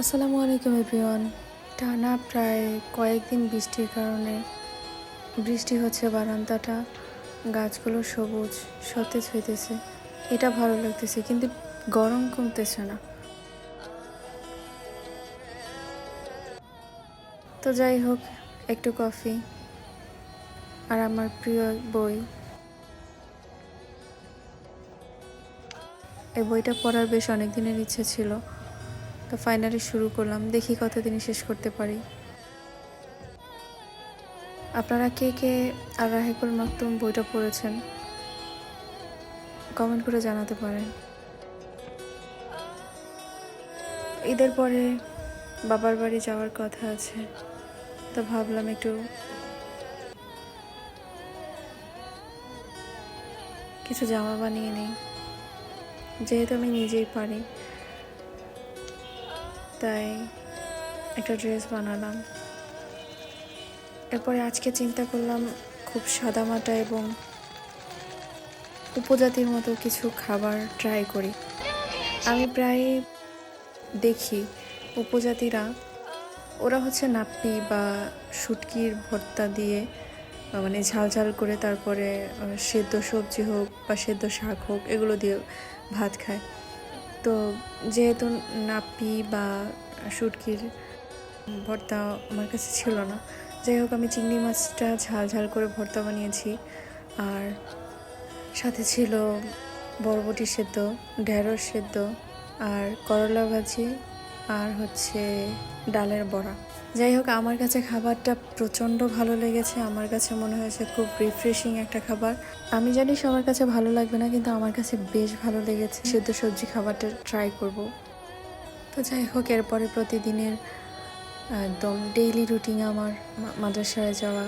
আসসালামু আলাইকুম এভরিওয়ান। টানা প্রায় কয়েকদিন বৃষ্টির কারণে বৃষ্টি হচ্ছে, বারান্দাটা গাছগুলো সবুজ সতেজ হইতেছে, এটা ভালো লাগতেছে, কিন্তু গরম কমতেছে না। তো যাই হোক, একটু কফি আর আমার প্রিয় বই, এই বইটা পড়ার বেশ অনেক দিনের ইচ্ছে ছিল। তো ফাইনালি শুরু করলাম, দেখি কতদিনে শেষ করতে পারি। আপনারা কে কে আর রাহিকুল মাকতুম বইটা পড়েছেন কমেন্ট করে জানাতে পারেন। ঈদের পরে বাবার বাড়ি যাওয়ার কথা আছে, তো ভাবলাম একটু কিছু জামা বানিয়ে নিই, যেহেতু আমি নিজেই পারি, তাই একটা ড্রেস বানালাম। এরপরে আজকে চিন্তা করলাম খুব সাদামাটা এবং উপজাতির মতো কিছু খাবার ট্রাই করি। আমি প্রায় দেখি উপজাতিরা, ওরা হচ্ছে নাপ্পি বা শুটকির ভর্তা দিয়ে, মানে ঝাল ঝাল করে, তারপরে সেদ্ধ সবজি হোক বা সেদ্ধ শাক হোক, এগুলো দিয়ে ভাত খায়। তো যেহেতু নাপ্পি বা শুটকির ভর্তা আমার কাছে ছিল না, যাই হোক আমি চিংড়ি মাছটা ঝাল ঝাল করে ভর্তা বানিয়েছি। আর সাথে ছিল বরবটি সেদ্ধ, ঢেঁড়স সেদ্ধ, আর করলা ভাজি, আর হচ্ছে ডালের বড়া। যাই হোক, আমার কাছে খাবারটা প্রচণ্ড ভালো লেগেছে। আমার কাছে মনে হয়েছে খুব রিফ্রেশিং একটা খাবার। আমি জানি সবার কাছে ভালো লাগবে না, কিন্তু আমার কাছে বেশ ভালো লেগেছে। সেদ্ধ সবজি খাবারটা ট্রাই করব। তো যাই হোক, এরপরে প্রতিদিনের একদম ডেইলি রুটিন আমার মাদ্রাসায় যাওয়া।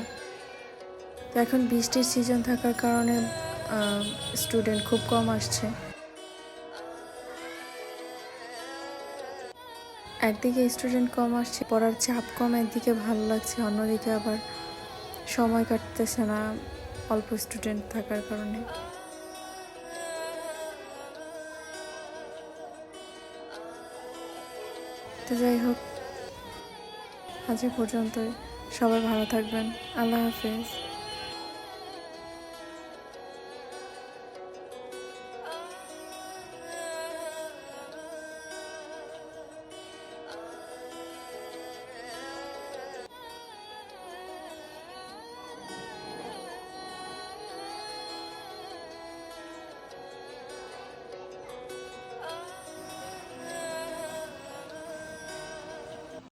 তো এখন বৃষ্টির সিজন থাকার কারণে স্টুডেন্ট খুব কম আসছে। একদিকে স্টুডেন্ট কম আসছে, পড়ার চাপ কম, একদিকে ভালো লাগছে, অন্যদিকে আবার সময় কাটতেছে না অল্প স্টুডেন্ট থাকার কারণে। তো যাই হোক, আজ এ পর্যন্তই। সবাই ভালো থাকবেন। আল্লাহ হাফেজ।